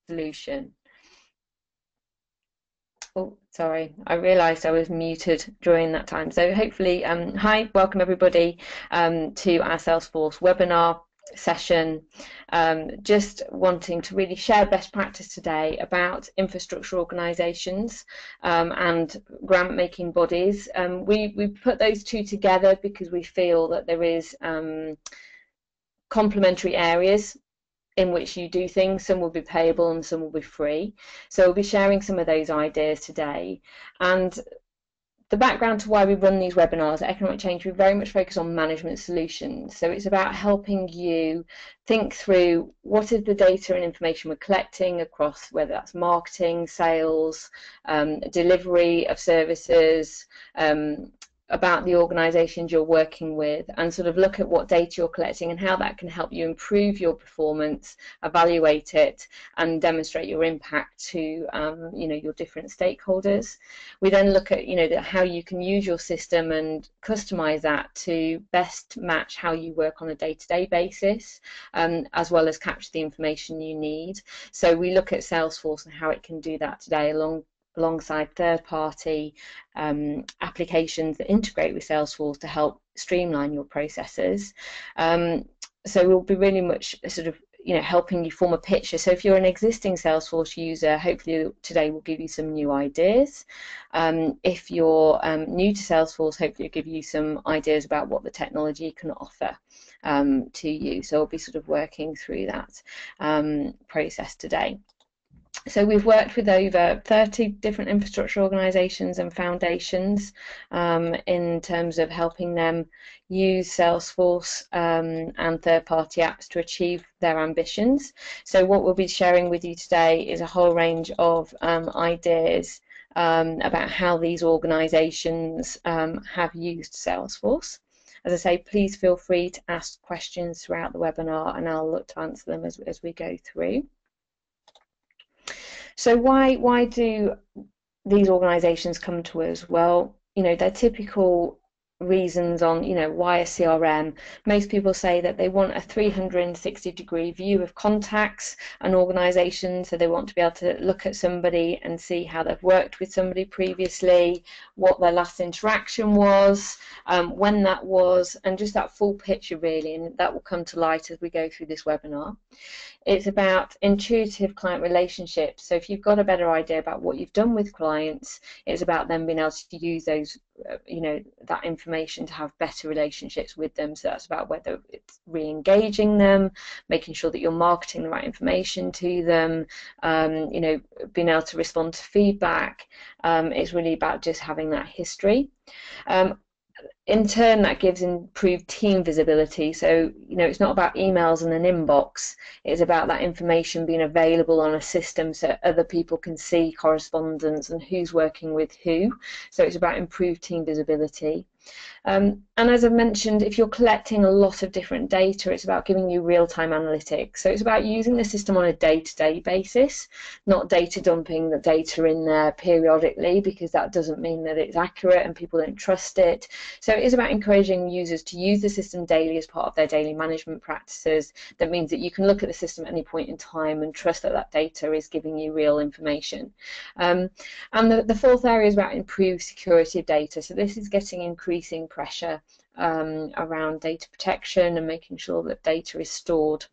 solution. Oh, sorry, I realised I was muted during that time. So hopefully, hi, welcome everybody to our Salesforce webinar session. Just wanting to really share best practice today about infrastructure organisations and grant making bodies. We put those two together because we feel that there is complementary areas in which you do things. Some will be payable and some will be free. So we'll be sharing some of those ideas today. And the background to why we run these webinars at Economic Change, we very much focus on management solutions. So it's about helping you think through what is the data and information we're collecting across, whether that's marketing, sales, delivery of services, about the organisations you're working with, and sort of look at what data you're collecting and how that can help you improve your performance, evaluate it, and demonstrate your impact to your different stakeholders. We then look at how you can use your system and customise that to best match how you work on a day-to-day basis, as well as capture the information you need. So we look at Salesforce and how it can do that today alongside third-party applications that integrate with Salesforce to help streamline your processes. So we'll be really much sort of helping you form a picture. So if you're an existing Salesforce user, hopefully today will give you some new ideas. If you're new to Salesforce, hopefully it'll give you some ideas about what the technology can offer to you. So we'll be sort of working through that process today. So we've worked with over 30 different infrastructure organisations and foundations in terms of helping them use Salesforce and third-party apps to achieve their ambitions. So what we'll be sharing with you today is a whole range of ideas about how these organisations have used Salesforce. As I say, please feel free to ask questions throughout the webinar and I'll look to answer them as we go through. So why do these organisations come to us? Well, they're typical reasons on, why a CRM. Most people say that they want a 360-degree view of contacts and organisations, so they want to be able to look at somebody and see how they've worked with somebody previously, what their last interaction was, when that was, and just that full picture really, and that will come to light as we go through this webinar. It's about intuitive client relationships. So if you've got a better idea about what you've done with clients, it's about them being able to use those, that information to have better relationships with them. So that's about whether it's re-engaging them, making sure that you're marketing the right information to them, being able to respond to feedback. It's really about just having that history. In turn, that gives improved team visibility. So, it's not about emails and an inbox. It's about that information being available on a system so other people can see correspondence and who's working with who. So it's about improved team visibility. And as I mentioned, if you're collecting a lot of different data, it's about giving you real-time analytics. So it's about using the system on a day-to-day basis, not data dumping the data in there periodically, because that doesn't mean that it's accurate and people don't trust it. So it is about encouraging users to use the system daily as part of their daily management practices. That means that you can look at the system at any point in time and trust that that data is giving you real information. And the fourth area is about improved security of data. So this is getting increasing pressure around data protection and making sure that data is stored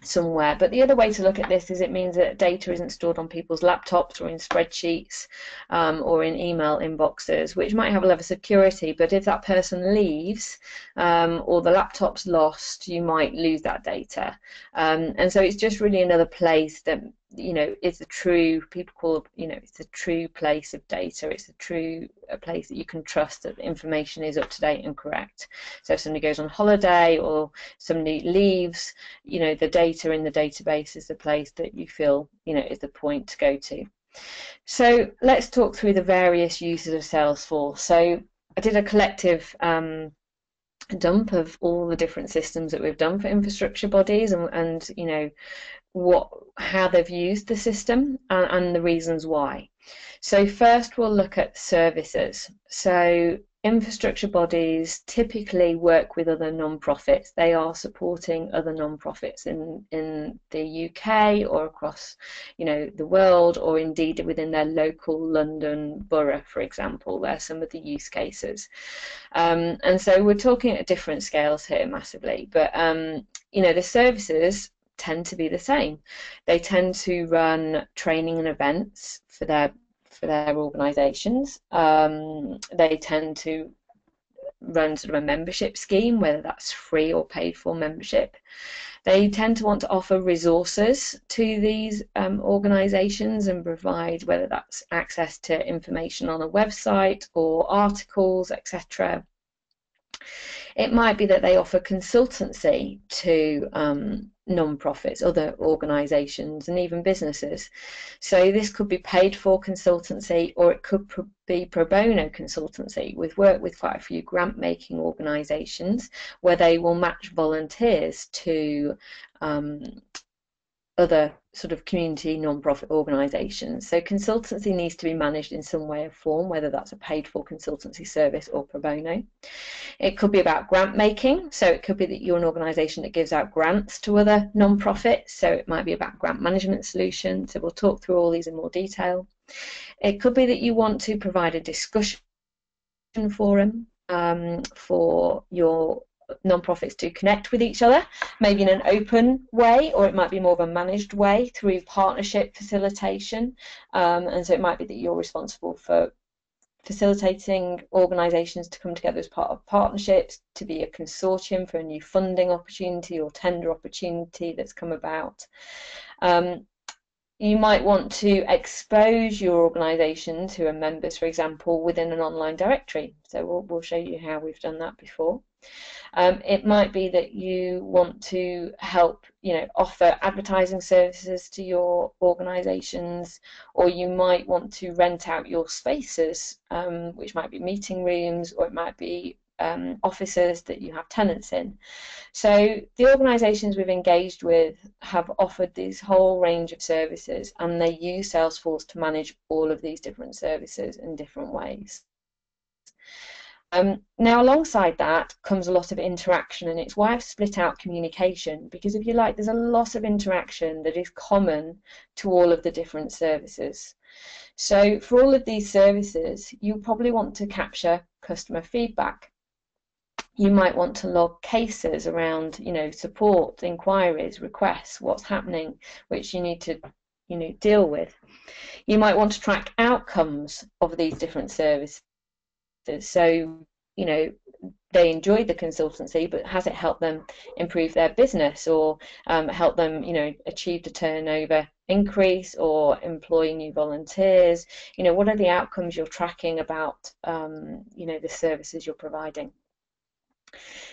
somewhere. But the other way to look at this is it means that data isn't stored on people's laptops or in spreadsheets or in email inboxes, which might have a level of security, but if that person leaves or the laptop's lost, you might lose that data. And so it's just really another place that it's a true, people call, it's a true place of data. It's a place that you can trust that the information is up to date and correct. So if somebody goes on holiday or somebody leaves, the data in the database is the place that you feel, is the point to go to. So let's talk through the various uses of Salesforce. So I did a collective dump of all the different systems that we've done for infrastructure bodies and how they've used the system and the reasons why. So first we'll look at services. So infrastructure bodies typically work with other non-profits. They are supporting other non-profits in the UK or across, the world, or indeed within their local London borough, for example. They're some of the use cases. And so we're talking at different scales here massively, but the services tend to be the same. They tend to run training and events for their organisations. They tend to run sort of a membership scheme, whether that's free or paid for membership. They tend to want to offer resources to these organisations and provide, whether that's access to information on a website or articles, etc. It might be that they offer consultancy to non-profits, other organisations, and even businesses. So this could be paid for consultancy, or it could be pro bono consultancy. We've worked with quite a few grant-making organisations where they will match volunteers to other sort of community non-profit organisations. So consultancy needs to be managed in some way or form, whether that's a paid for consultancy service or pro bono. It could be about grant making, so it could be that you're an organisation that gives out grants to other non-profits, so it might be about grant management solutions. So we'll talk through all these in more detail. It could be that you want to provide a discussion forum for your non-profits to connect with each other, maybe in an open way, or it might be more of a managed way through partnership facilitation. And so it might be that you're responsible for facilitating organisations to come together as part of partnerships, to be a consortium for a new funding opportunity or tender opportunity that's come about. You might want to expose your organisations who are members, for example, within an online directory. So we'll show you how we've done that before. It might be that you want to help, offer advertising services to your organisations, or you might want to rent out your spaces, which might be meeting rooms, or it might be offices that you have tenants in. So the organisations we've engaged with have offered this whole range of services, and they use Salesforce to manage all of these different services in different ways. Now, alongside that comes a lot of interaction, and it's why I've split out communication, because if you like, there's a lot of interaction that is common to all of the different services. So for all of these services, you probably want to capture customer feedback. You might want to log cases around, support, inquiries, requests, what's happening, which you need to, deal with. You might want to track outcomes of these different services. So, they enjoyed the consultancy, but has it helped them improve their business, or help them, achieve a turnover increase, or employ new volunteers? What are the outcomes you're tracking about, the services you're providing?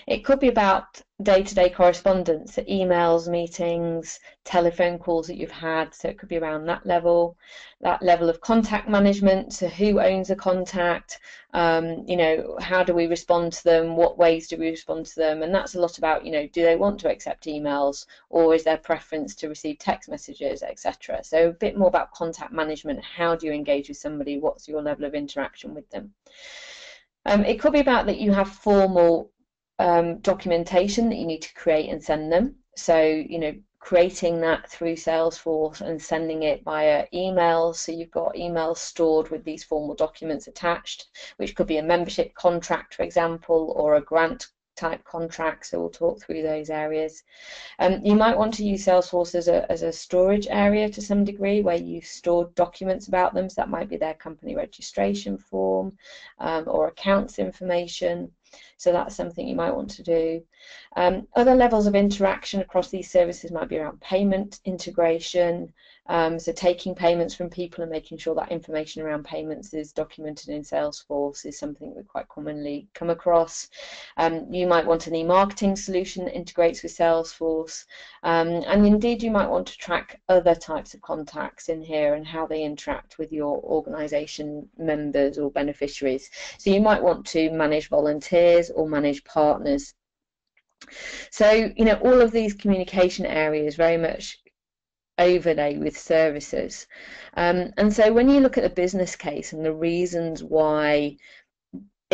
It could be about day-to-day correspondence, emails, meetings, telephone calls that you've had. So it could be around that level of contact management. So who owns a contact? How do we respond to them? What ways do we respond to them? And that's a lot about, do they want to accept emails, or is their preference to receive text messages, etc. So a bit more about contact management. How do you engage with somebody? What's your level of interaction with them? It could be about that you have formal documentation that you need to create and send them. So, creating that through Salesforce and sending it via email. So you've got emails stored with these formal documents attached, which could be a membership contract, for example, or a grant type contract. So we'll talk through those areas. You might want to use Salesforce as a storage area to some degree, where you store documents about them. So that might be their company registration form or accounts information. So that's something you might want to do. Other levels of interaction across these services might be around payment integration. So taking payments from people and making sure that information around payments is documented in Salesforce is something we quite commonly come across. You might want an e-marketing solution that integrates with Salesforce. And indeed, you might want to track other types of contacts in here and how they interact with your organization members or beneficiaries. So you might want to manage volunteers or manage partners. So, all of these communication areas very much overlay with services. And so when you look at the business case and the reasons why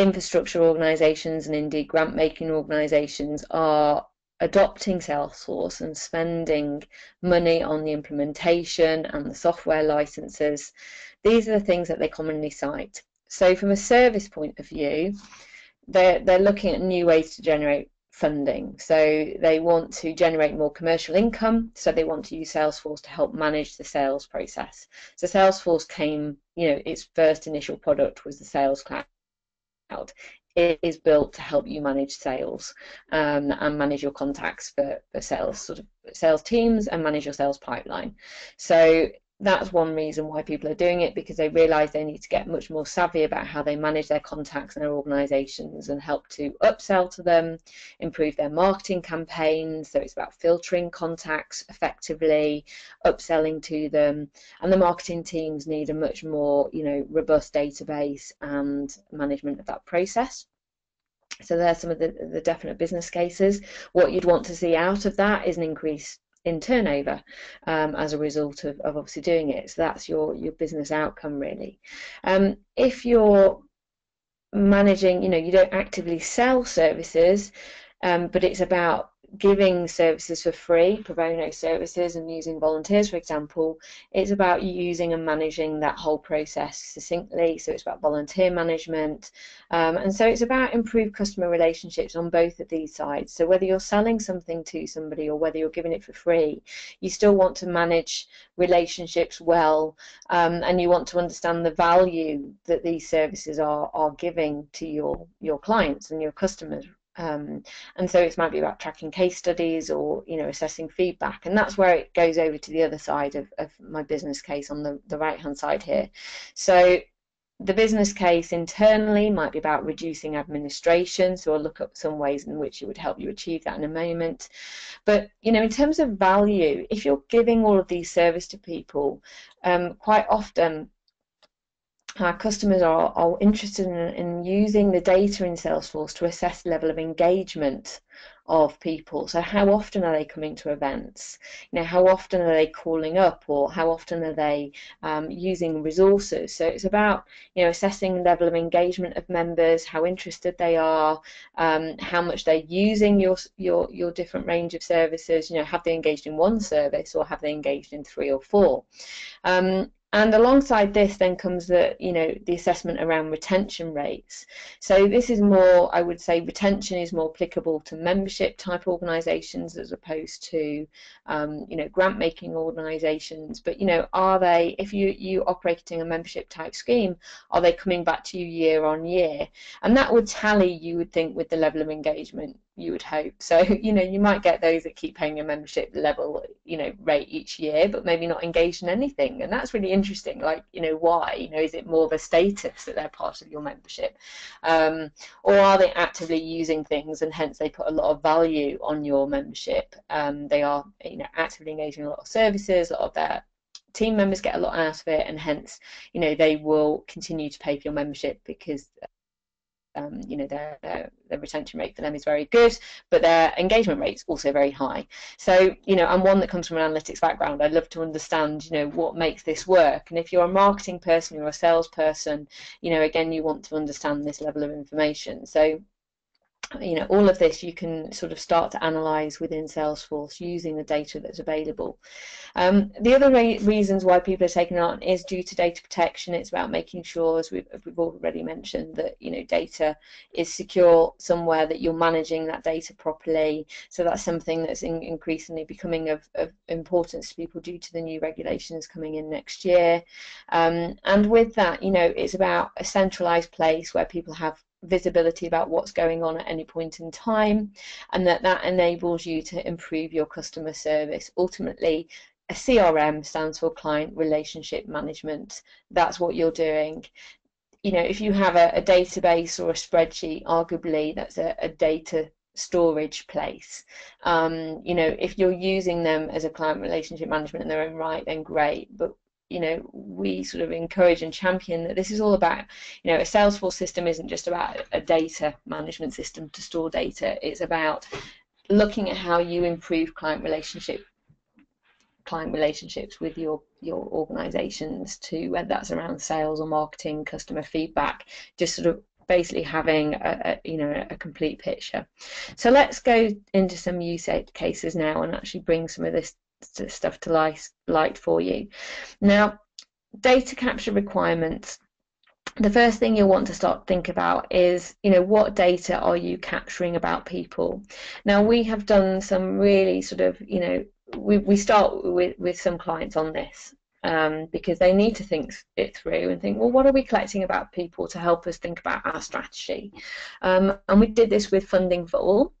infrastructure organizations and indeed grant making organizations are adopting Salesforce and spending money on the implementation and the software licenses, these are the things that they commonly cite. So from a service point of view, they're looking at new ways to generate funding. So they want to generate more commercial income, so they want to use Salesforce to help manage the sales process. So Salesforce came, its first initial product was the Sales Cloud. It is built to help you manage sales and manage your contacts for sales, sort of sales teams, and manage your sales pipeline. So that's one reason why people are doing it, because they realize they need to get much more savvy about how they manage their contacts and their organizations and help to upsell to them, improve their marketing campaigns. So it's about filtering contacts effectively, upselling to them, and the marketing teams need a much more, robust database and management of that process. So there's some of the definite business cases. What you'd want to see out of that is an increase in turnover as a result of obviously doing it. So that's your business outcome, really. If you're managing, you don't actively sell services, but it's about giving services for free, pro bono services, and using volunteers, for example. It's about using and managing that whole process succinctly. So it's about volunteer management, and so it's about improved customer relationships on both of these sides. So whether you're selling something to somebody or whether you're giving it for free, you still want to manage relationships well, and you want to understand the value that these services are giving to your clients and your customers. And so it might be about tracking case studies or assessing feedback, and that's where it goes over to the other side of my business case on the right hand side here. So the business case internally might be about reducing administration, so I'll look up some ways in which it would help you achieve that in a moment. But in terms of value, if you're giving all of these services to people, quite often our customers are interested in using the data in Salesforce to assess the level of engagement of people. So how often are they coming to events? How often are they calling up, or how often are they using resources? So it's about assessing the level of engagement of members, how interested they are, how much they're using your different range of services. Have they engaged in one service, or have they engaged in 3 or 4? And alongside this then comes the assessment around retention rates. So this is more, I would say, retention is more applicable to membership type organizations as opposed to grant making organizations. But are they, if you operating a membership type scheme, are they coming back to you year on year? And that would tally, you would think, with the level of engagement, you would hope. So you might get those that keep paying a membership level rate each year, but maybe not engaged in anything. And that's really interesting. Like, why? Is it more of a status that they're part of your membership, or are they actively using things and hence they put a lot of value on your membership? They are actively engaging in a lot of services. A lot of their team members get a lot out of it, and hence they will continue to pay for your membership because their retention rate for them is very good, but their engagement rate's also very high. So I'm one that comes from an analytics background. I love to understand what makes this work, and if you're a marketing person, you're a salesperson, again, you want to understand this level of information. So all of this you can sort of start to analyze within Salesforce using the data that's available. The other reasons why people are taking it on is due to data protection. It's about making sure, as we've already mentioned, that data is secure somewhere, that you're managing that data properly. So that's something that's increasingly becoming of importance to people due to the new regulations coming in next year. And with that, it's about a centralized place where people have visibility about what's going on at any point in time, and that enables you to improve your customer service. Ultimately, a CRM stands for client relationship management. That's what you're doing. If you have a database or a spreadsheet, arguably that's a data storage place. If you're using them as a client relationship management in their own right, then great. But we sort of encourage and champion that this is all about, a Salesforce system isn't just about a data management system to store data. It's about looking at how you improve client relationships with your organizations, to whether that's around sales or marketing, customer feedback, just sort of basically having a complete picture. So let's go into some use cases now and actually bring some of this stuff to light for you. Now, data capture requirements. The first thing you'll want to start think about is, what data are you capturing about people? Now, we have done some really sort of, we start with some clients on this because they need to think it through and think, well, what are we collecting about people to help us think about our strategy? And we did this with Funding for All.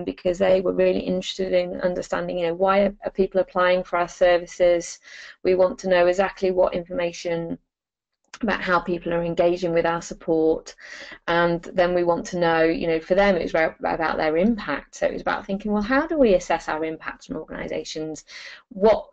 Because they were really interested in understanding, why are people applying for our services? We want to know exactly what information about how people are engaging with our support, and then we want to know, for them it was about their impact. So it was about thinking, well, how do we assess our impact on organisations? What's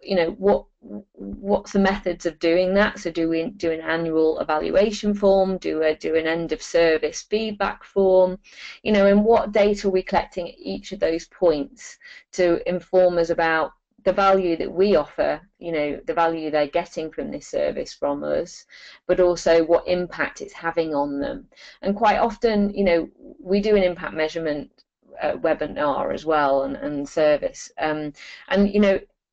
the methods of doing that? So do we do an annual evaluation form? Do we do an end of service feedback form? And what data are we collecting at each of those points to inform us about the value that we offer, the value they're getting from this service from us, but also what impact it's having on them. And quite often, we do an impact measurement webinar as well and service.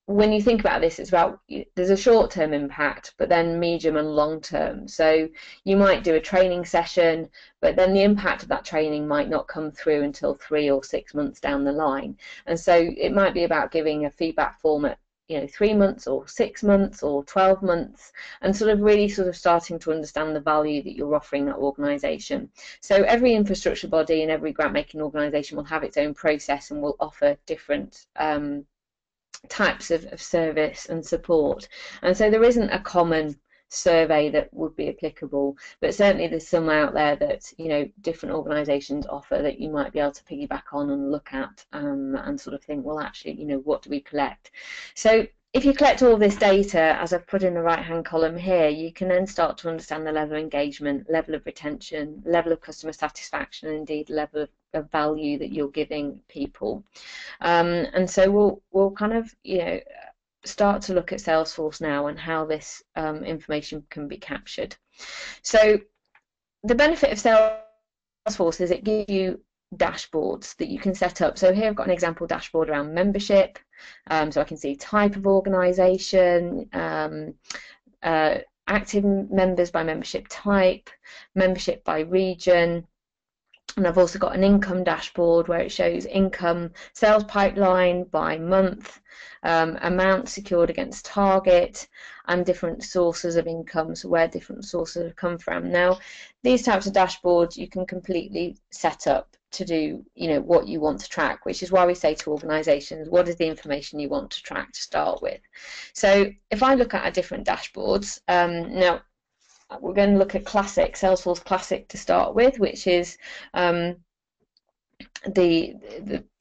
When you think about this, it's about, there's a short-term impact, but then medium and long-term. So you might do a training session, but then the impact of that training might not come through until 3 or 6 months down the line. And so it might be about giving a feedback form at 3 months or 6 months or 12 months, and really starting to understand the value that you're offering that organisation. So every infrastructure body and every grant-making organisation will have its own process and will offer different types of service and support, and so there isn't a common survey that would be applicable, but certainly there's some out there that different organisations offer that you might be able to piggyback on and look at and think, well, actually, what do we collect? So if you collect all this data, as I've put in the right hand column here, you can then start to understand the level of engagement, level of retention, level of customer satisfaction, and indeed level of value that you're giving people. And so we'll kind of start to look at Salesforce now and how this information can be captured. So the benefit of Salesforce is it gives you dashboards that you can set up. So here I've got an example dashboard around membership, so I can see type of organisation, active members by membership type, membership by region. And I've also got an income dashboard where it shows income, sales pipeline by month, amount secured against target, and different sources of income, so where different sources have come from. Now, these types of dashboards you can completely set up to do, what you want to track, which is why we say to organisations, what is the information you want to track to start with? So if I look at our different dashboards, now, we're going to look at Classic, Salesforce Classic to start with, which is the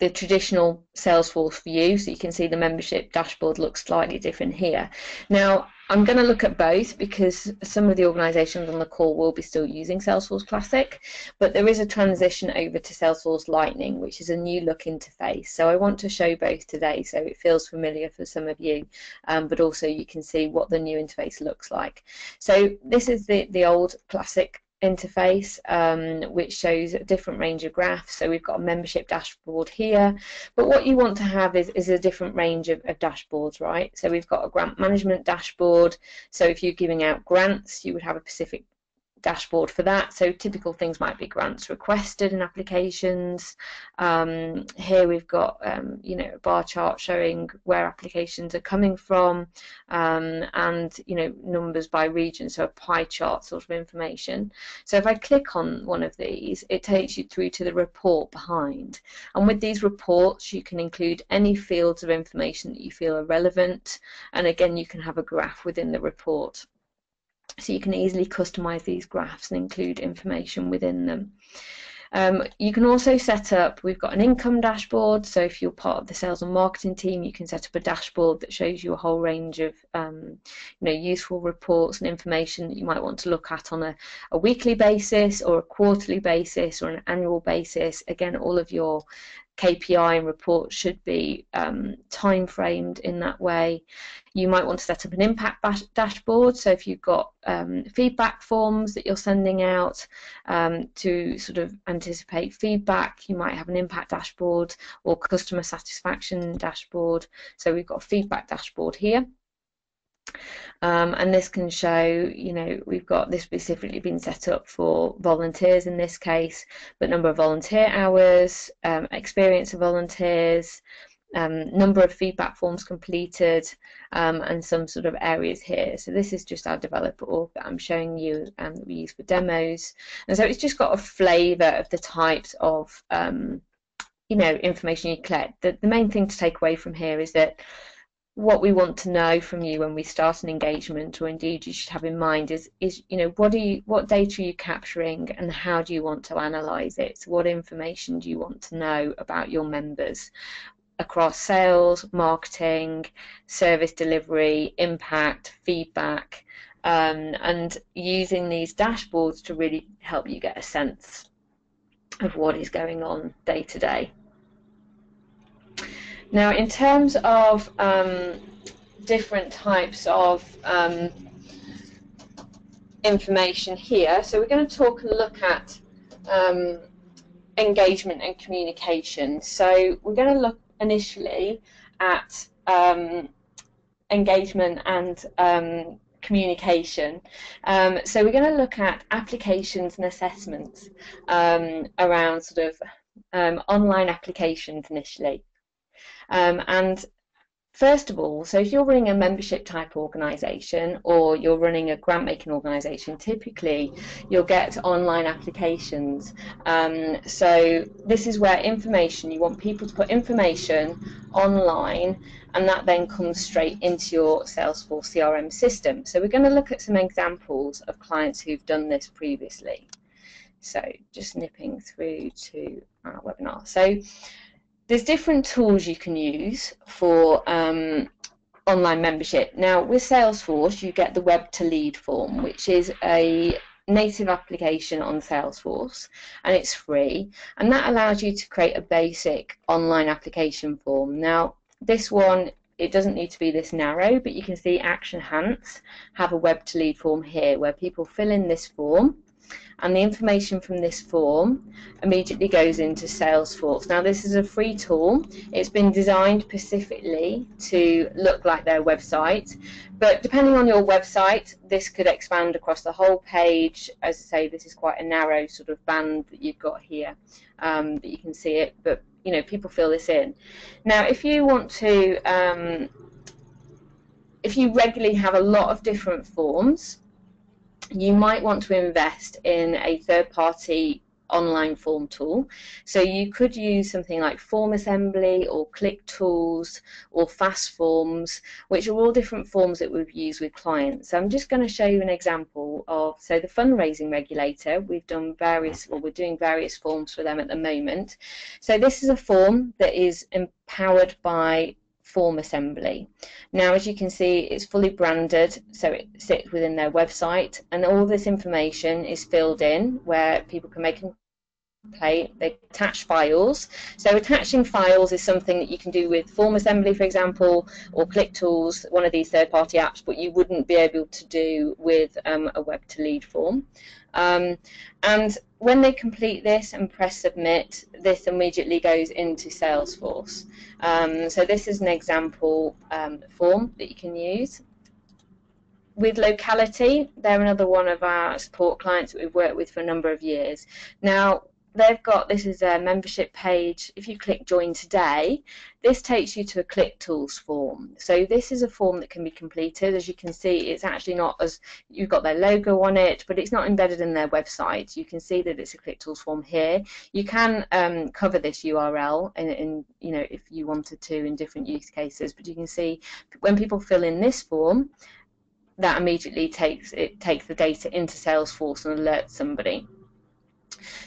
traditional Salesforce view. So you can see the membership dashboard looks slightly different here. Now, I'm going to look at both because some of the organisations on the call will be still using Salesforce Classic, but there is a transition over to Salesforce Lightning, which is a new look interface. So I want to show both today so it feels familiar for some of you, but also you can see what the new interface looks like. So this is the old Classic interface, which shows a different range of graphs. So we've got a membership dashboard here, but what you want to have is a different range of dashboards, right? So we've got a grant management dashboard. So if you're giving out grants, you would have a specific dashboard for that. So typical things might be grants requested and applications. Here we've got a bar chart showing where applications are coming from, and numbers by region, so a pie chart sort of information. So if I click on one of these, it takes you through to the report behind, and with these reports you can include any fields of information that you feel are relevant, and again you can have a graph within the report. So you can easily customize these graphs and include information within them. You can also set up, we've got an income dashboard, so if you're part of the sales and marketing team, you can set up a dashboard that shows you a whole range of useful reports and information that you might want to look at on a weekly basis or a quarterly basis or an annual basis. Again, all of your KPI and reports should be time framed in that way. You might want to set up an impact dashboard. So if you've got feedback forms that you're sending out to sort of anticipate feedback, you might have an impact dashboard or customer satisfaction dashboard. So we've got a feedback dashboard here. And this can show, we've got this specifically been set up for volunteers in this case, but number of volunteer hours, experience of volunteers, number of feedback forms completed, and some sort of areas here. So this is just our developer org that I'm showing you that we use for demos. And so it's just got a flavour of the types of information you collect. The main thing to take away from here is that what we want to know from you when we start an engagement, or indeed you should have in mind, is what data are you capturing and how do you want to analyse it? So what information do you want to know about your members across sales, marketing, service delivery, impact, feedback, and using these dashboards to really help you get a sense of what is going on day to day. Now, in terms of different types of information here, so we're going to talk and look at engagement and communication. So we're going to look initially at engagement and communication. So we're going to look at applications and assessments around sort of online applications initially. And first of all, so if you're running a membership type organisation or you're running a grant making organisation, typically you'll get online applications. So this is where you want people to put information online, and that then comes straight into your Salesforce CRM system. So we're going to look at some examples of clients who've done this previously. So just nipping through to our webinar. So there's different tools you can use for online membership. Now with Salesforce you get the web to lead form, which is a native application on Salesforce, and it's free, and that allows you to create a basic online application form. Now this one, it doesn't need to be this narrow, but you can see Action Hants have a web to lead form here where people fill in this form, and the information from this form immediately goes into Salesforce. Now this is a free tool. It's been designed specifically to look like their website, but depending on your website this could expand across the whole page. As I say, this is quite a narrow sort of band that you've got here, that you can see it, but people fill this in. Now if you want to, if you regularly have a lot of different forms, you might want to invest in a third-party online form tool. So you could use something like Form Assembly or Click Tools or Fast Forms, which are all different forms that we've used with clients. So I'm just going to show you an example of, so the fundraising regulator, we're doing various forms for them at the moment. So this is a form that is empowered by Form Assembly. Now as you can see, it's fully branded, so it sits within their website, and all this information is filled in where people can make a complaint. They attach files. So attaching files is something that you can do with Form Assembly, for example, or Click Tools, one of these third-party apps, but you wouldn't be able to do with a web to lead form. And when they complete this and press submit, this immediately goes into Salesforce. So this is an example form that you can use. With Locality, they're another one of our support clients that we've worked with for a number of years. Now they've got, this is a membership page. If you click join today, this takes you to a Click Tools form. So this is a form that can be completed. As you can see, it's actually not, as you've got their logo on it, but it's not embedded in their website. You can see that it's a Click Tools form here. You can cover this URL in if you wanted to in different use cases, but you can see when people fill in this form, that immediately takes the data into Salesforce and alerts somebody.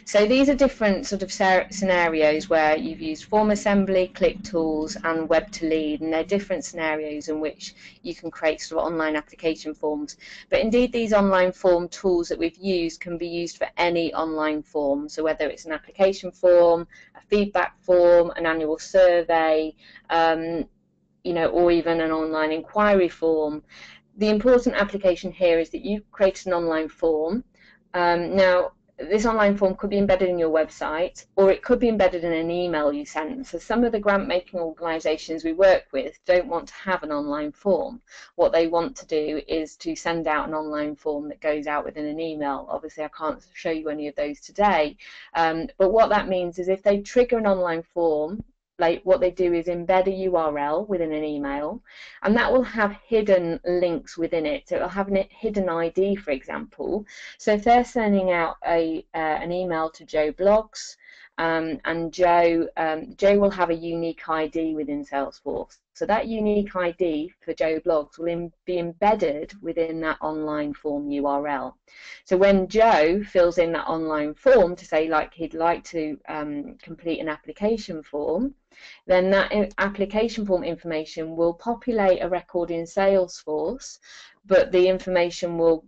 So these are different sort of scenarios where you've used form assembly, click tools, and web to lead, and they're different scenarios in which you can create sort of online application forms. But indeed, these online form tools that we've used can be used for any online form. So whether it's an application form, a feedback form, an annual survey, or even an online inquiry form. The important application here is that you've created an online form. Now, this online form could be embedded in your website, or it could be embedded in an email you send. So some of the grant-making organisations we work with don't want to have an online form. What they want to do is to send out an online form that goes out within an email. Obviously, I can't show you any of those today, but what that means is if they trigger an online form, like what they do is embed a URL within an email, and that will have hidden links within it. So it'll have a hidden ID, for example. So if they're sending out an email to Joe Blogs, and Joe will have a unique ID within Salesforce. So that unique ID for Joe Blogs will be embedded within that online form URL. So when Joe fills in that online form to say like he'd like to complete an application form, then that application form information will populate a record in Salesforce, but the information will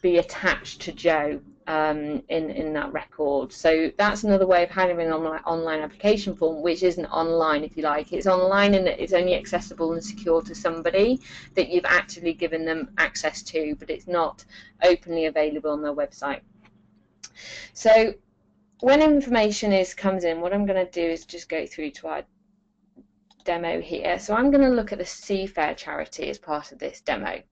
be attached to Joe in that record. So that's another way of handling an online application form, which isn't online, if you like. It's online and it's only accessible and secure to somebody that you've actually given them access to, but it's not openly available on their website. So when information comes in, what I'm going to do is just go through to our demo here. So I'm going to look at the Seafair charity as part of this demo.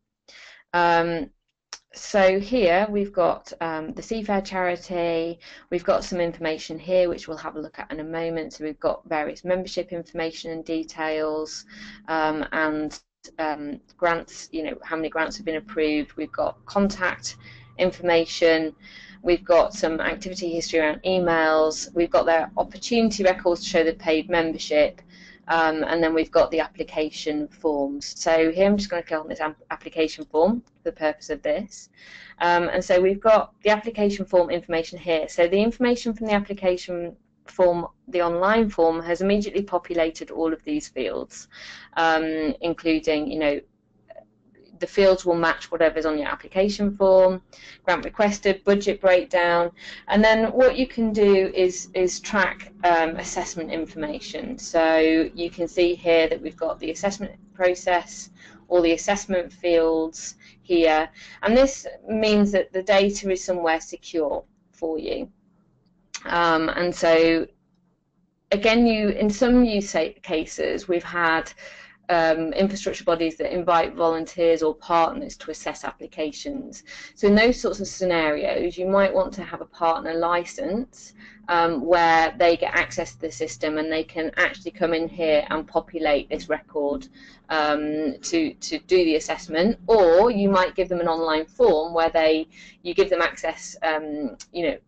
So here we've got the Seafair charity, we've got some information here which we'll have a look at in a moment. So we've got various membership information and details, and grants, how many grants have been approved. We've got contact information, we've got some activity history around emails, we've got their opportunity records to show the paid membership, and then we've got the application forms. So here I'm just going to click on this application form for the purpose of this. And so we've got the application form information here. So the information from the application form, the online form, has immediately populated all of these fields, including, the fields will match whatever's on your application form, grant requested, budget breakdown, and then what you can do is track assessment information. So you can see here that we've got the assessment process, all the assessment fields here, and this means that the data is somewhere secure for you. And so again, in some use cases, we've had infrastructure bodies that invite volunteers or partners to assess applications. So in those sorts of scenarios, you might want to have a partner license where they get access to the system and they can actually come in here and populate this record to do the assessment, or you might give them an online form where you give them access,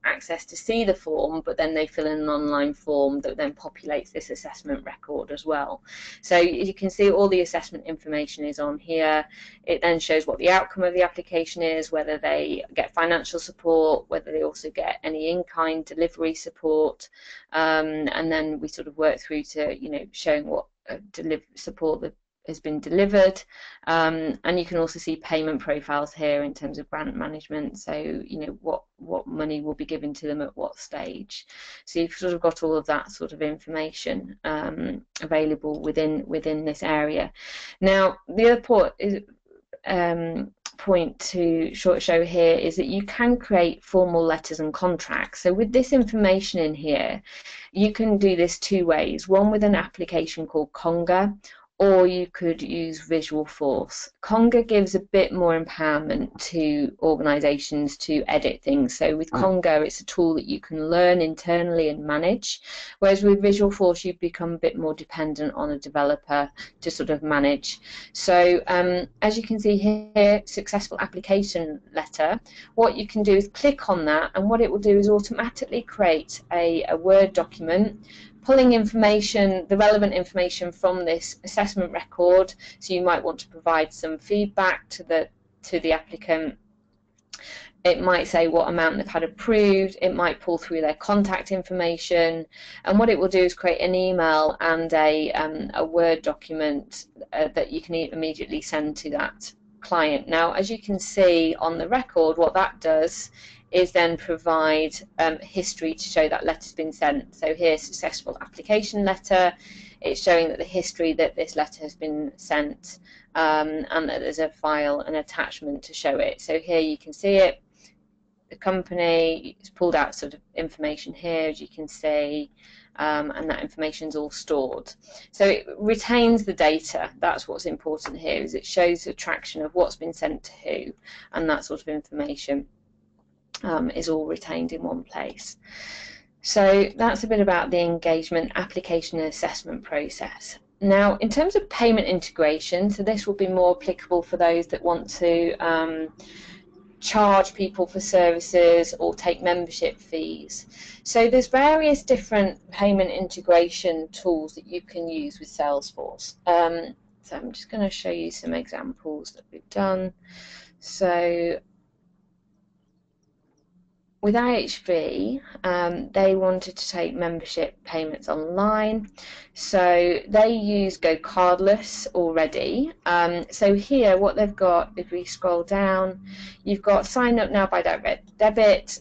access to see the form, but then they fill in an online form that then populates this assessment record as well. So you can see all the assessment information is on here. It then shows what the outcome of the application is, whether they get financial support, whether they also get any in-kind delivery support, and then we sort of work through to showing what support that has been delivered, and you can also see payment profiles here in terms of grant management, so what money will be given to them at what stage. So you've sort of got all of that sort of information available within this area. Now the other point to show here is that you can create formal letters and contracts. So with this information in here, you can do this two ways, one with an application called Conga, or you could use Visualforce. Conga gives a bit more empowerment to organisations to edit things. So with Conga, it's a tool that you can learn internally and manage, whereas with Visualforce, you become a bit more dependent on a developer to sort of manage. So as you can see here, successful application letter, what you can do is click on that, and what it will do is automatically create a Word document, pulling information, the relevant information from this assessment record. So you might want to provide some feedback to the applicant. It might say what amount they've had approved. It might pull through their contact information, and what it will do is create an email and a Word document that you can immediately send to that client. Now, as you can see on the record, what that does is then provide history to show that letter's been sent. So here's successful application letter. It's showing that the history that this letter has been sent, and that there's a file, an attachment to show it. So here you can see it. The company, it's pulled out sort of information here, as you can see, and that information is all stored. So it retains the data. That's what's important here, is it shows the traction of what's been sent to who, and that sort of information is all retained in one place. So that's a bit about the engagement, application and assessment process. Now, in terms of payment integration, so this will be more applicable for those that want to charge people for services or take membership fees. So there's various different payment integration tools that you can use with Salesforce. So I'm just going to show you some examples that we've done. So with IHV, they wanted to take membership payments online, so they use Go Cardless already. So here what they've got, if we scroll down, you've got sign up now by direct debit.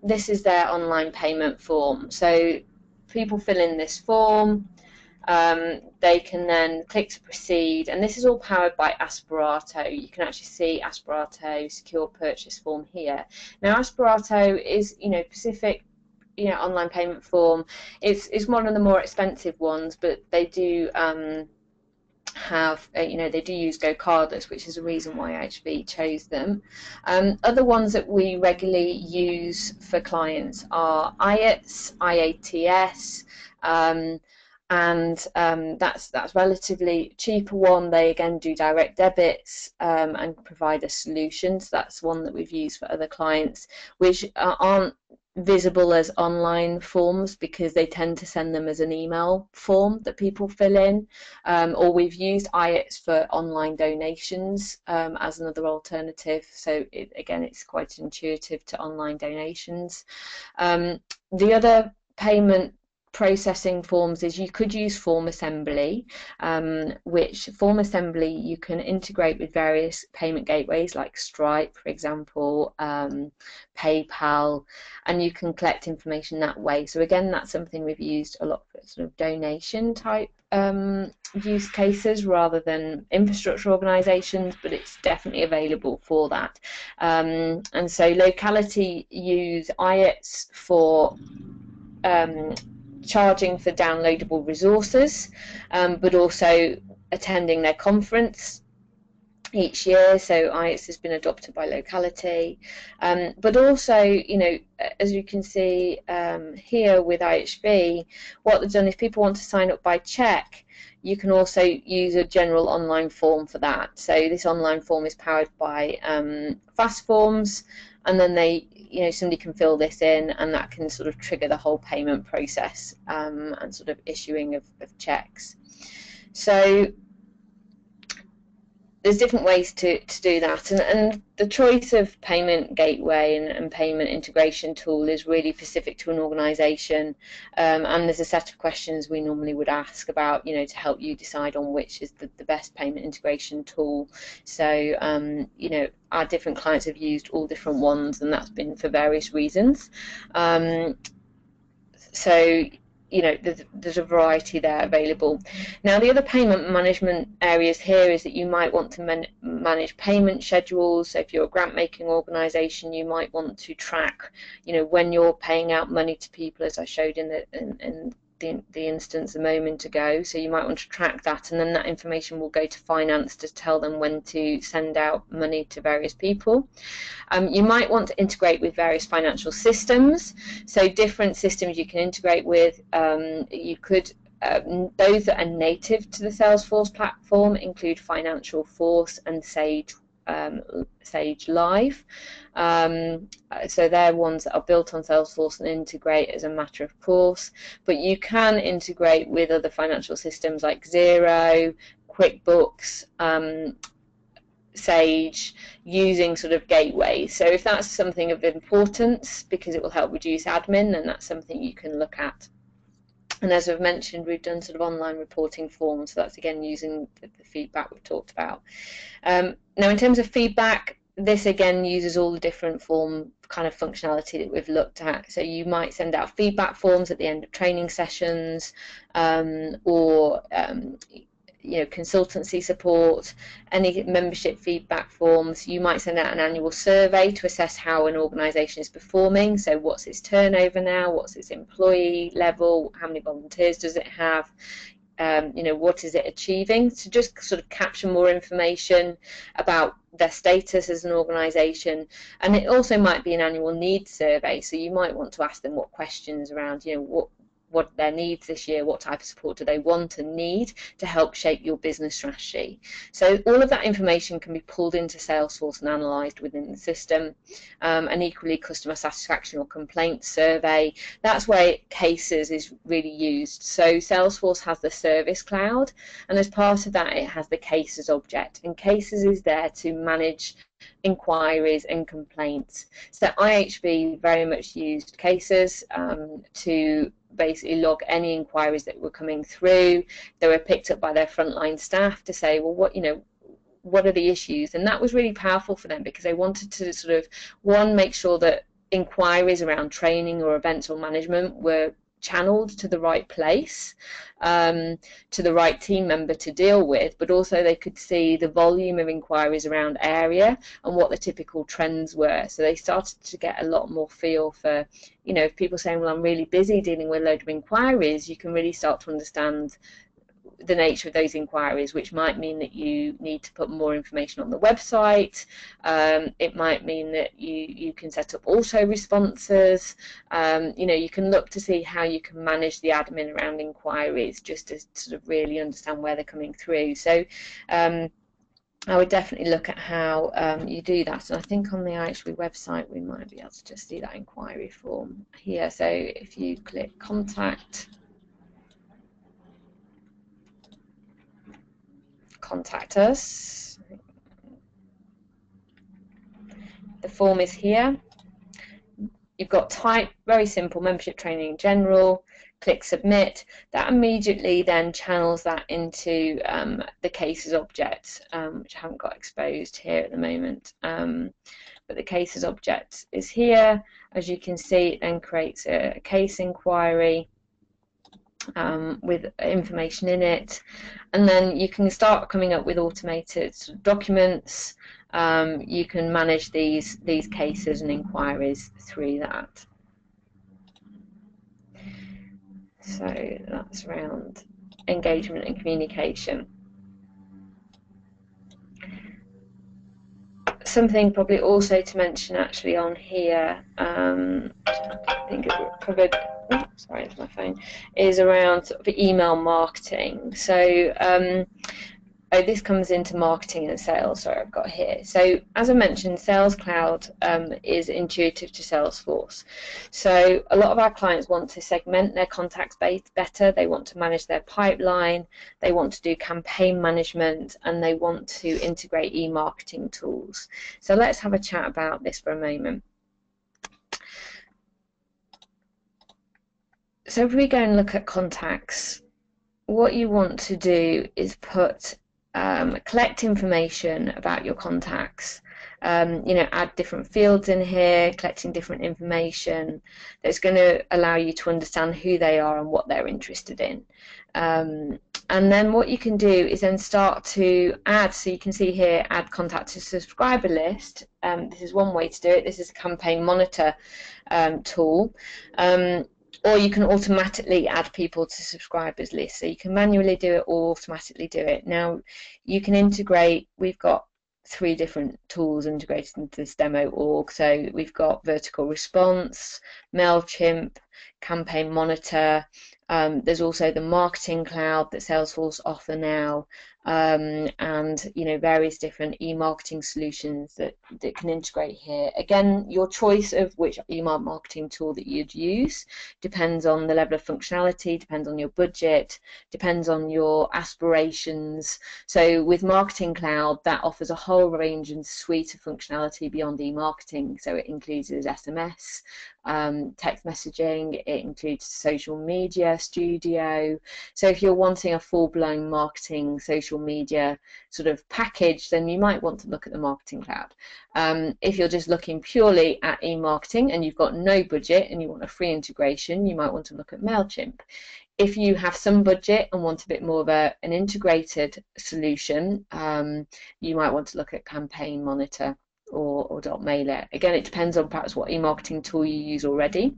This is their online payment form. So people fill in this form. They can then click to proceed, and this is all powered by Asperato. You can actually see Asperato secure purchase form here. Now, Asperato is, Pacific, online payment form. It's one of the more expensive ones, but they do have, they do use Go Cardless, which is a reason why IHV chose them. Other ones that we regularly use for clients are IATS, IATS. And that's relatively cheaper one. They again do direct debits and provide a solution. So that's one that we've used for other clients, which aren't visible as online forms because they tend to send them as an email form that people fill in. Or we've used IATS for online donations as another alternative. So again, it's quite intuitive to online donations. The other payment processing forms is you could use Form Assembly, which Form Assembly you can integrate with various payment gateways like Stripe, for example, PayPal, and you can collect information that way. So again, that's something we've used a lot for sort of donation type use cases rather than infrastructure organizations, but it's definitely available for that. And so Locality use IATS for charging for downloadable resources, but also attending their conference each year. So IATS has been adopted by Locality, but also, as you can see here with IHV, what they've done is people want to sign up by check. You can also use a general online form for that. So this online form is powered by Fast Forms, and then somebody can fill this in, and that can sort of trigger the whole payment process and sort of issuing of checks. So there's different ways to do that, and the choice of payment gateway and payment integration tool is really specific to an organization, and there's a set of questions we normally would ask about, to help you decide on which is the best payment integration tool. So our different clients have used all different ones, and that's been for various reasons. So there's a variety there available. Now, the other payment management areas here is that you might want to manage payment schedules. So if you're a grant-making organisation, you might want to track, when you're paying out money to people, as I showed in the instance a moment ago. So you might want to track that, and then that information will go to finance to tell them when to send out money to various people. You might want to integrate with various financial systems, so different systems you can integrate with. You could those that are native to the Salesforce platform include Financial Force and Sage Live. So they're ones that are built on Salesforce and integrate as a matter of course, but you can integrate with other financial systems like Xero, QuickBooks, Sage, using sort of gateways. So if that's something of importance because it will help reduce admin, then that's something you can look at. And as I've mentioned, we've done sort of online reporting forms, so that's again using the feedback we've talked about. Now in terms of feedback, this again uses all the different form kind of functionality that we've looked at. So you might send out feedback forms at the end of training sessions, or consultancy support, any membership feedback forms. You might send out an annual survey to assess how an organisation is performing. So what's its turnover now, what's its employee level, how many volunteers does it have, what is it achieving, to just sort of capture more information about their status as an organisation. And it also might be an annual needs survey, so you might want to ask them what questions around, what are their needs this year, what type of support do they want and need to help shape your business strategy. So all of that information can be pulled into Salesforce and analysed within the system. And equally, customer satisfaction or complaint survey, that's where cases is really used. So Salesforce has the Service Cloud, and as part of that it has the cases object, and cases is there to manage inquiries and complaints. So IHV very much used cases to basically log any inquiries that were coming through. They were picked up by their frontline staff to say, well, what are the issues? And that was really powerful for them, because they wanted to sort of, one, make sure that inquiries around training or events or management were channeled to the right place, to the right team member to deal with, but also they could see the volume of inquiries around area and what the typical trends were. So they started to get a lot more feel for, if people saying, well, I'm really busy dealing with a load of inquiries, you can really start to understand the nature of those inquiries, which might mean that you need to put more information on the website. It might mean that you can set up auto responses. You can look to see how you can manage the admin around inquiries, just to sort of really understand where they're coming through. So I would definitely look at how you do that. And I think on the IHV website we might be able to just see that inquiry form here. So if you click contact us, the form is here. You've got type, very simple, membership training in general. Click submit. That immediately then channels that into the cases object, which I haven't got exposed here at the moment, but the cases object is here. As you can see, it then creates a case inquiry with information in it, and then you can start coming up with automated documents. You can manage these cases and inquiries through that. So that's around engagement and communication. Something probably also to mention actually on here, I think it covered, sorry, it's my phone, is around sort of email marketing. So this comes into marketing and sales, sorry, I've got here. So as I mentioned, Sales Cloud is intuitive to Salesforce. So a lot of our clients want to segment their contacts better, they want to manage their pipeline, they want to do campaign management, and they want to integrate e-marketing tools. So let's have a chat about this for a moment. So if we go and look at contacts, what you want to do is collect information about your contacts, add different fields in here, collecting different information that's going to allow you to understand who they are and what they're interested in. And then what you can do is then start to add, so you can see here, add contact to subscriber list. This is one way to do it. This is a campaign monitor tool. Or you can automatically add people to subscribers list. So you can manually do it or automatically do it. Now you can integrate, we've got 3 different tools integrated into this demo org. So we've got vertical response, MailChimp, campaign monitor. There's also the marketing cloud that Salesforce offer now, and various different e-marketing solutions that can integrate here. Again, your choice of which email marketing tool that you'd use depends on the level of functionality, depends on your budget, depends on your aspirations. So with Marketing Cloud, that offers a whole range and suite of functionality beyond e-marketing. So it includes SMS, text messaging, it includes social media studio. So if you're wanting a full-blown marketing social media sort of package, then you might want to look at the Marketing Cloud. If you're just looking purely at e-marketing and you've got no budget and you want a free integration, you might want to look at MailChimp. If you have some budget and want a bit more of an integrated solution, you might want to look at Campaign Monitor or Mailer. Again, it depends on perhaps what e-marketing tool you use already.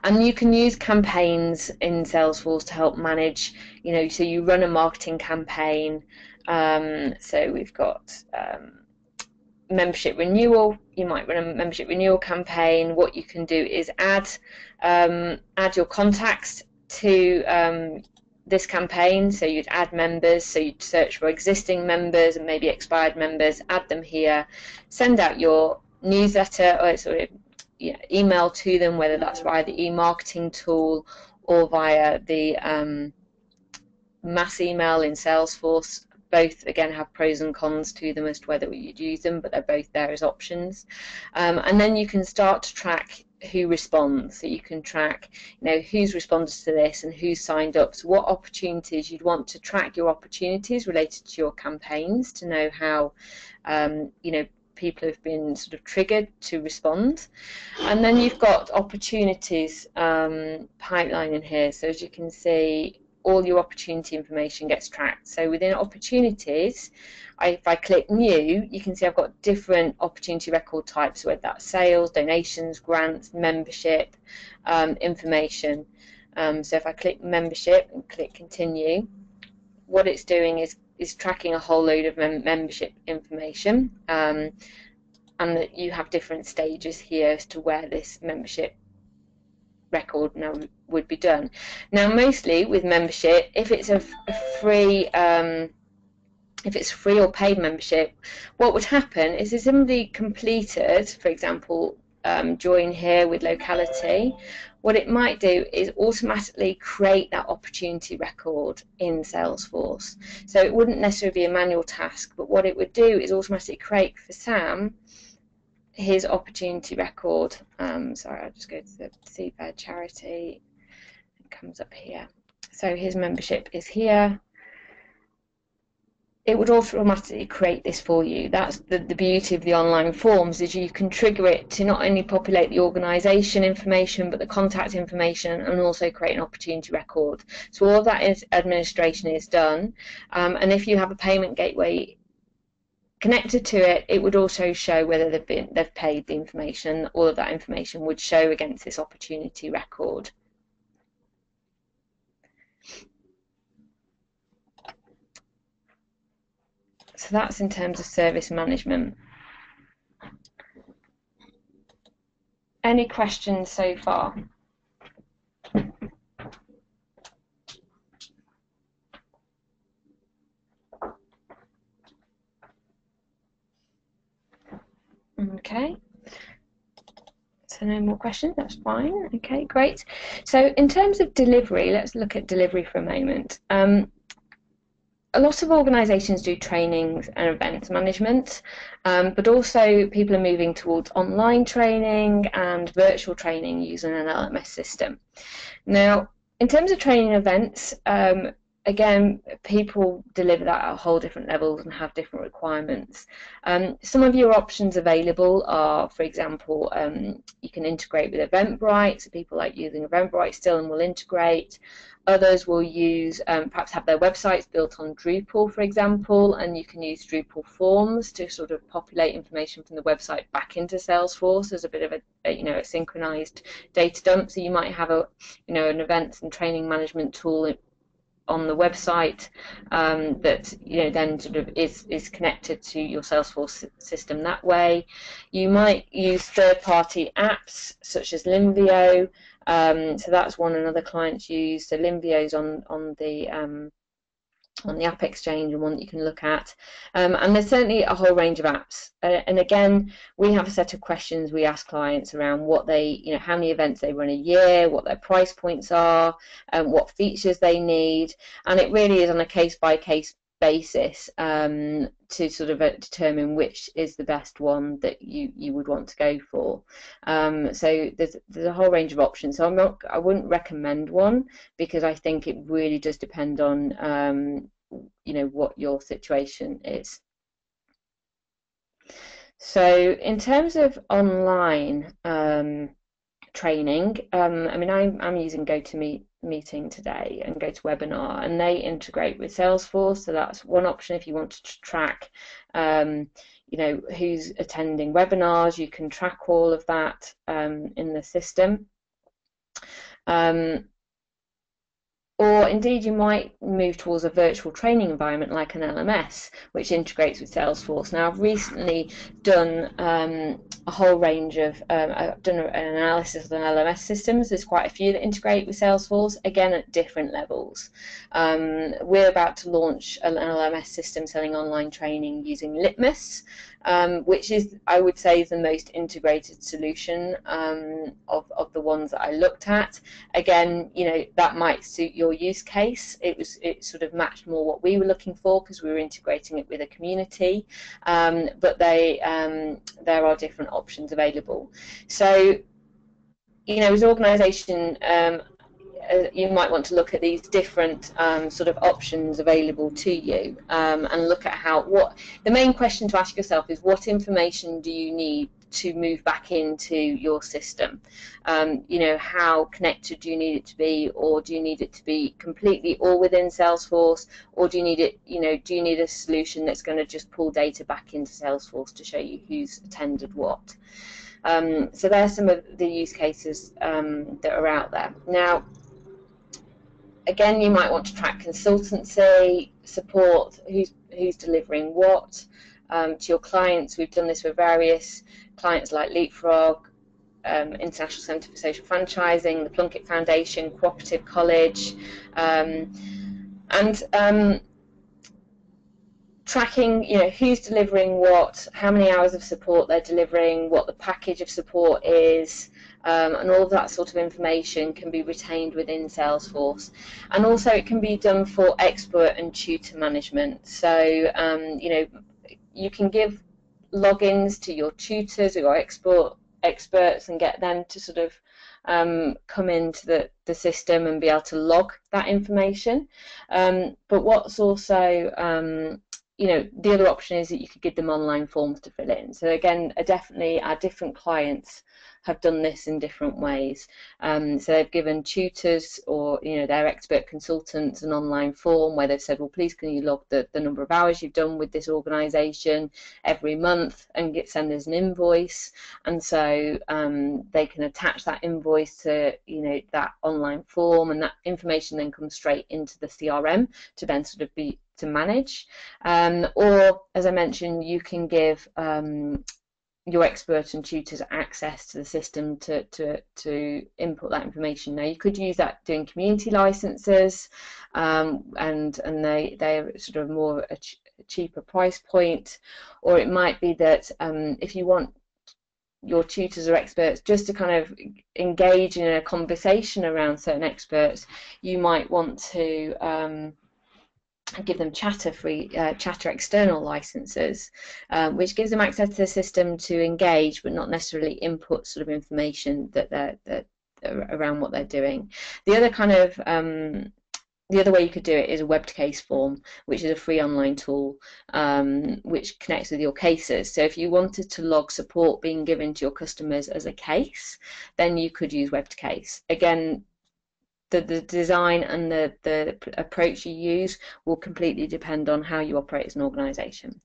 And you can use campaigns in Salesforce to help manage, so you run a marketing campaign. So we've got membership renewal. You might run a membership renewal campaign. What you can do is add your contacts to this campaign. So you'd add members, so you'd search for existing members and maybe expired members, add them here, send out your newsletter or sort of email to them, whether that's via the e-marketing tool or via the mass email in Salesforce. Both, again, have pros and cons to them as to whether you'd use them, but they're both there as options. And then you can start to track who responds. So you can track, who's responded to this and who's signed up. So what opportunities you'd want to track your opportunities related to your campaigns to know how, people have been sort of triggered to respond. And then you've got opportunities pipeline in here. So as you can see, all your opportunity information gets tracked. So within opportunities, if I click new, you can see I've got different opportunity record types, whether that's sales, donations, grants, membership, information. So if I click membership and click continue, what it's doing is tracking a whole load of membership information, and that you have different stages here as to where this membership record now would be done. Now, mostly with membership, if it's a free or paid membership, what would happen is if somebody completed, for example, join here with locality, what it might do is automatically create that opportunity record in Salesforce. So it wouldn't necessarily be a manual task, but what it would do is automatically create for Sam his opportunity record. Sorry, I'll just go to the Seabird charity. It comes up here. So his membership is here. It would automatically create this for you. That's the beauty of the online forms, is you can trigger it to not only populate the organisation information but the contact information, and also create an opportunity record. So all of that administration is done, and if you have a payment gateway connected to it, it would also show whether they've paid the information. All of that information would show against this opportunity record. So that's in terms of service management. Any questions so far? Okay. So no more questions, that's fine. Okay, great. So in terms of delivery, let's look at delivery for a moment. A lot of organisations do trainings and events management, but also people are moving towards online training and virtual training using an LMS system. Now, in terms of training events, again, people deliver that at whole different levels and have different requirements. Some of your options available are, for example, you can integrate with Eventbrite, so people like using Eventbrite still and will integrate. Others will use, perhaps have their websites built on Drupal, for example, and you can use Drupal forms to sort of populate information from the website back into Salesforce as a bit of a synchronized data dump. So you might have an events and training management tool on the website that then sort of is connected to your Salesforce system that way. You might use third-party apps such as Linvio. So that's one another clients use. So Linvio's on the on the App Exchange, and one that you can look at. And there's certainly a whole range of apps. And again, we have a set of questions we ask clients around what they, how many events they run a year, what their price points are, what features they need. And it really is on a case-by-case basis to sort of determine which is the best one that you would want to go for. So there's a whole range of options. So I wouldn't recommend one, because I think it really does depend on what your situation is. So in terms of online training, I mean, I'm using GoToMeeting today and GoToWebinar, and they integrate with Salesforce. So that's one option if you want to track, who's attending webinars. You can track all of that in the system. Or indeed, you might move towards a virtual training environment like an LMS, which integrates with Salesforce. Now, I've recently done a whole range of, I've done an analysis of the LMS systems. There's quite a few that integrate with Salesforce, again at different levels. We're about to launch an LMS system selling online training using Litmus, which is, I would say, is the most integrated solution of the ones that I looked at. Again, that might suit your use case. It sort of matched more what we were looking for, because we were integrating it with a community, but there are different options available. So, as an organisation, you might want to look at these different sort of options available to you, and look at the main question to ask yourself is, what information do you need to move back into your system? How connected do you need it to be, or do you need it to be completely all within Salesforce, or do you need it, do you need a solution that's going to just pull data back into Salesforce to show you who's attended what? So there's some of the use cases that are out there. Now, again, you might want to track consultancy, support, who's delivering what to your clients. We've done this with various clients like Leapfrog, International Centre for Social Franchising, the Plunkett Foundation, Cooperative College, and tracking, who's delivering what, how many hours of support they're delivering, what the package of support is, and all of that sort of information can be retained within Salesforce. And also it can be done for expert and tutor management. So, you can give logins to your tutors or your experts and get them to sort of come into the system and be able to log that information. But what's also the other option is that you could give them online forms to fill in. So again, definitely our different clients have done this in different ways. So they've given tutors or their expert consultants an online form where they've said, well, please can you log the number of hours you've done with this organisation every month and send us an invoice. And so they can attach that invoice to that online form, and that information then comes straight into the CRM to then sort of be to manage. Or, as I mentioned, you can give your experts and tutors access to the system to input that information. Now, you could use that doing community licenses, and they're sort of more a cheaper price point. Or it might be that if you want your tutors or experts just to kind of engage in a conversation around certain experts, you might want to give them Chatter external licenses, which gives them access to the system to engage, but not necessarily input sort of information that around what they're doing. The other kind of the other way you could do it is a web case form, which is a free online tool which connects with your cases. So if you wanted to log support being given to your customers as a case, then you could use web case. Again, the design and the approach you use will completely depend on how you operate as an organisation.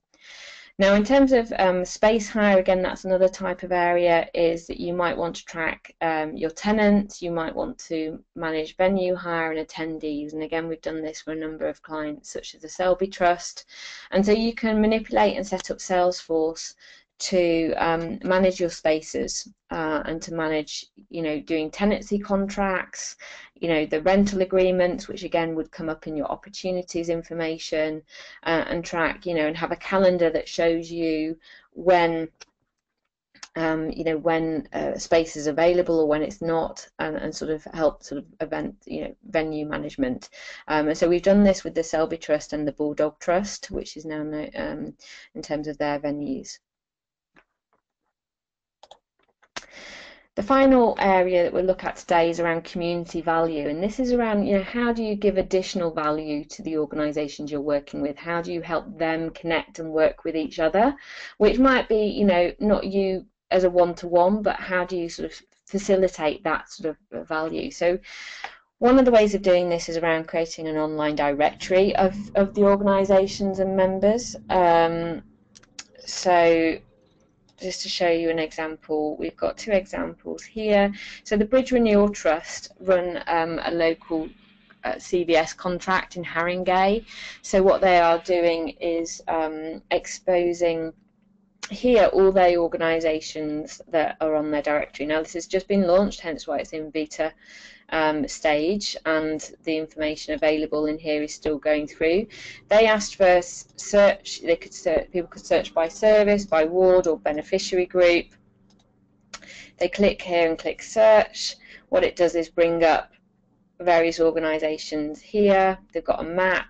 Now, in terms of space hire, again, that's another type of area, is that you might want to track your tenants, you might want to manage venue hire and attendees, and again, we've done this for a number of clients such as the Selby Trust. And so you can manipulate and set up Salesforce to manage your spaces and to manage, doing tenancy contracts, the rental agreements, which again would come up in your opportunities information, and track, and have a calendar that shows you when when space is available or when it's not, and sort of help sort of event, venue management. And so we've done this with the Selby Trust and the Bulldog Trust, which is now in terms of their venues. The final area that we'll look at today is around community value, and this is around, how do you give additional value to the organisations you're working with? How do you help them connect and work with each other, which might be, not you as a one-to-one, but how do you sort of facilitate that sort of value? So one of the ways of doing this is around creating an online directory of the organisations and members. So just to show you an example, we've got two examples here. So the Bridge Renewal Trust run a local CVS contract in Haringey. So what they are doing is exposing here all the organisations that are on their directory. Now this has just been launched, hence why it's in beta stage, and the information available in here is still going through. They asked for search. They could search, people could search by service, by ward, or beneficiary group. They click here and click search. What it does is bring up various organisations here. They've got a map.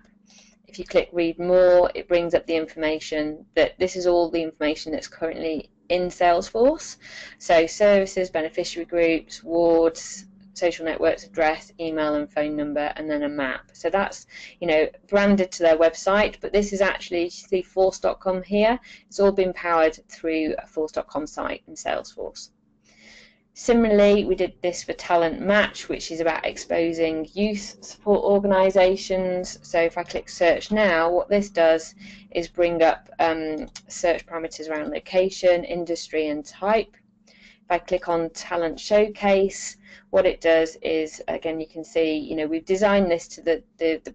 If you click read more, it brings up the information that this is all the information that's currently in Salesforce. So services, beneficiary groups, wards, social networks, address, email and phone number, and then a map. So that's, branded to their website, but this is actually, you see force.com here, it's all been powered through a force.com site in Salesforce. Similarly, we did this for Talent Match, which is about exposing youth support organisations. So if I click search now, what this does is bring up search parameters around location, industry and type. If I click on Talent Showcase, what it does is, again, you can see, we've designed this to the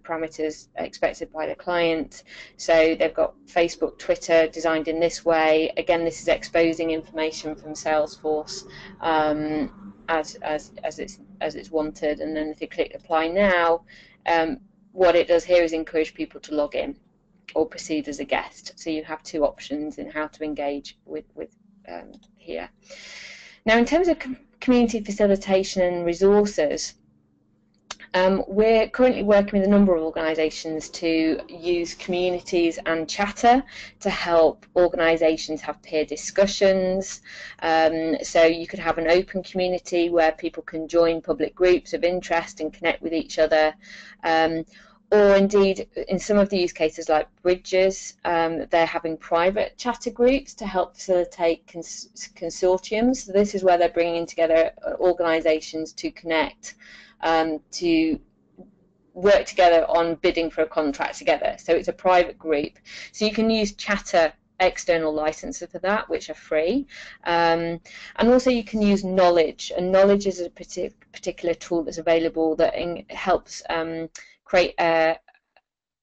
parameters expected by the client. So they've got Facebook, Twitter designed in this way. Again, this is exposing information from Salesforce as it's wanted. And then if you click Apply Now, what it does here is encourage people to log in or proceed as a guest. So you have two options in how to engage with here. Now, in terms of community facilitation and resources, we're currently working with a number of organisations to use communities and Chatter to help organisations have peer discussions. So you could have an open community where people can join public groups of interest and connect with each other. Or indeed, in some of the use cases like Bridges, they're having private Chatter groups to help facilitate consortiums. So this is where they're bringing together organisations to connect, to work together on bidding for a contract together. So it's a private group. So you can use Chatter external licenses for that, which are free. And also you can use Knowledge. And Knowledge is a particular tool that's available that helps create a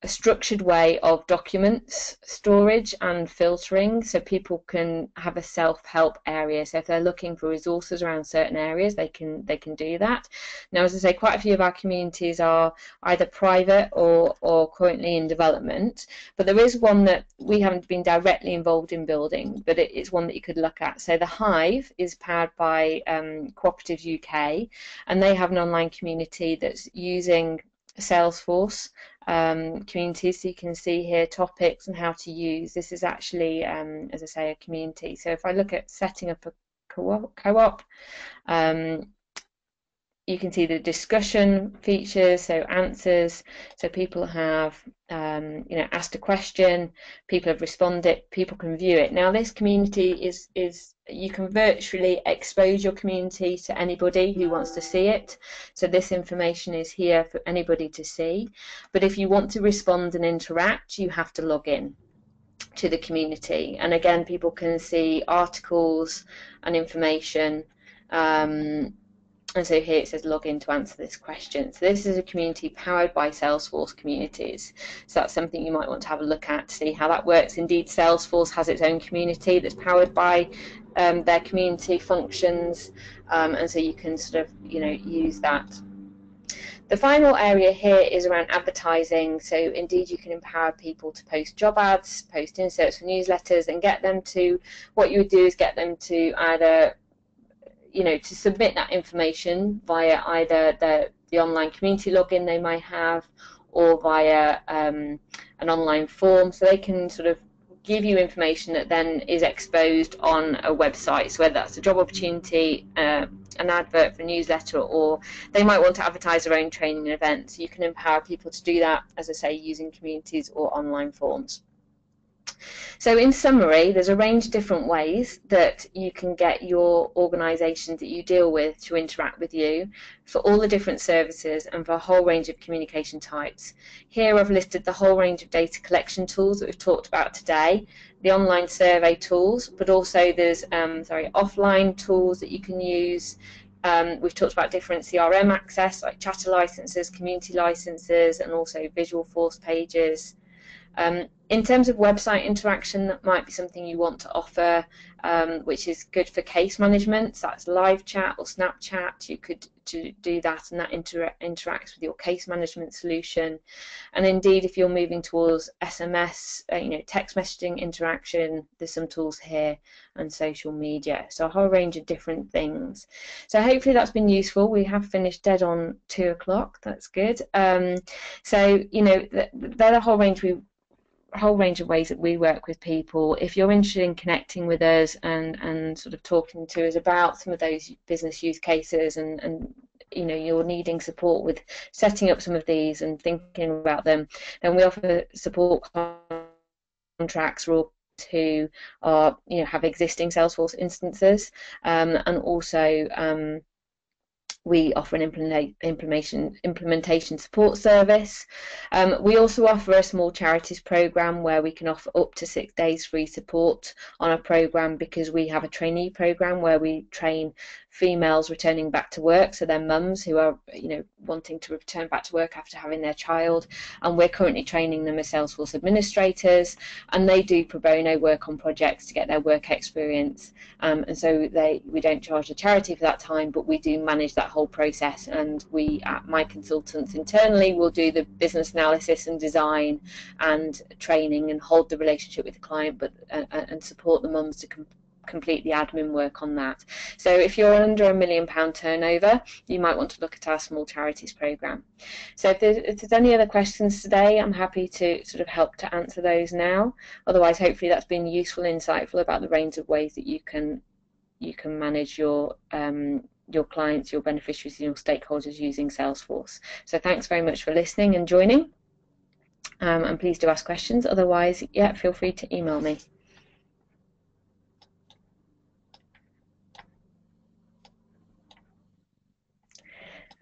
structured way of documents storage and filtering, so people can have a self-help area. So if they're looking for resources around certain areas, they can do that. Now, as I say, quite a few of our communities are either private or currently in development, but there is one that we haven't been directly involved in building, but it's one that you could look at. So the Hive is powered by Cooperatives UK, and they have an online community that's using Salesforce communities. So you can see here topics and how to use. This is actually, as I say, a community. So if I look at setting up a co-op, you can see the discussion features, so answers. So people have asked a question, people have responded, people can view it. Now this community is you can virtually expose your community to anybody who wants to see it. So this information is here for anybody to see. But if you want to respond and interact, you have to log in to the community. And again, people can see articles and information And so here it says log in to answer this question. So this is a community powered by Salesforce communities. So that's something you might want to have a look at to see how that works. Indeed, Salesforce has its own community that's powered by their community functions, and so you can sort of use that. The final area here is around advertising. So indeed, you can empower people to post job ads, post inserts for newsletters, and get them to, what you would do is get them to either to submit that information via either the online community login they might have, or via an online form, so they can sort of give you information that then is exposed on a website. So whether that's a job opportunity, an advert for a newsletter, or they might want to advertise their own training and events. You can empower people to do that, as I say, using communities or online forms. So in summary, there's a range of different ways that you can get your organisations that you deal with to interact with you for all the different services and for a whole range of communication types. Here I've listed the whole range of data collection tools that we've talked about today, the online survey tools, but also there's offline tools that you can use. We've talked about different CRM access like chatter licenses, community licenses, and also visual force pages. In terms of website interaction, that might be something you want to offer, which is good for case management. So that's live chat or Snapchat. You could do that, and that interacts with your case management solution. And indeed, if you're moving towards SMS, text messaging interaction, there's some tools here, and social media. So a whole range of different things. So hopefully that's been useful. We have finished dead on 2 o'clock. That's good. So they're the whole range of ways that we work with people. If you're interested in connecting with us and sort of talking to us about some of those business use cases, and you're needing support with setting up some of these and thinking about them, then we offer support contracts for who are have existing Salesforce instances, and also we offer an implementation support service. We also offer a small charities program where we can offer up to 6 days free support on a program, because we have a trainee program where we train females returning back to work, so they're mums who are wanting to return back to work after having their child, and we're currently training them as Salesforce administrators, and they do pro bono work on projects to get their work experience, and so we don't charge the charity for that time, but we do manage that whole process, and we at my consultants internally will do the business analysis and design and training and hold the relationship with the client, but and support the mums to complete the admin work on that. So if you're under £1 million turnover, you might want to look at our small charities program. So if there's any other questions today, I'm happy to sort of help to answer those now. Otherwise, hopefully that's been useful and insightful about the range of ways that you can manage your clients, your beneficiaries, and your stakeholders using Salesforce. So thanks very much for listening and joining, and please do ask questions. Otherwise, feel free to email me.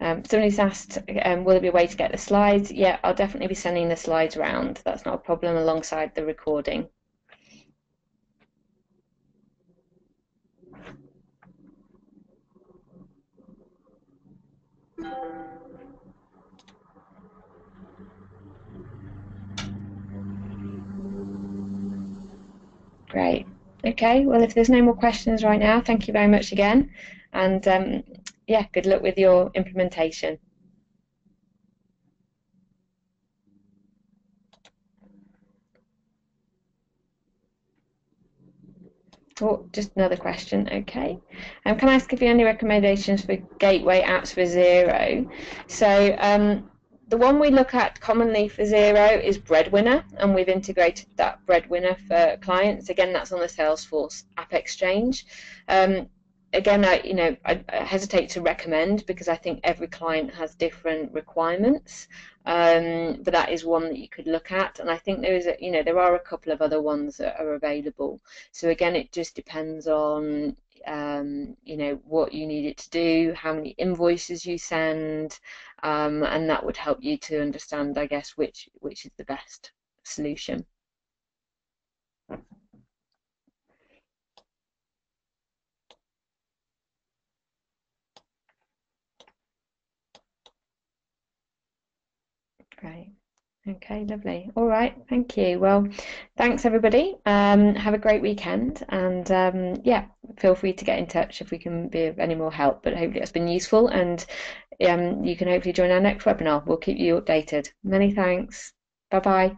Somebody's asked, will there be a way to get the slides? Yeah, I'll definitely be sending the slides around. That's not a problem, alongside the recording. Great. Okay, well, if there's no more questions right now, thank you very much again. And good luck with your implementation. Oh, just another question. Okay. Can I ask if you have any recommendations for gateway apps for Xero? So the one we look at commonly for Xero is Breadwinner, and we've integrated that Breadwinner for clients. Again, that's on the Salesforce App Exchange. Again, I hesitate to recommend, because I think every client has different requirements. But that is one that you could look at, and I think there are a couple of other ones that are available. So again, it just depends on what you need it to do, how many invoices you send, and that would help you to understand, I guess, which is the best solution. Great. Okay, lovely. All right, thank you. Well, thanks everybody. Have a great weekend, and yeah, feel free to get in touch if we can be of any more help. But hopefully it's been useful, and you can hopefully join our next webinar. We'll keep you updated. Many thanks. Bye bye.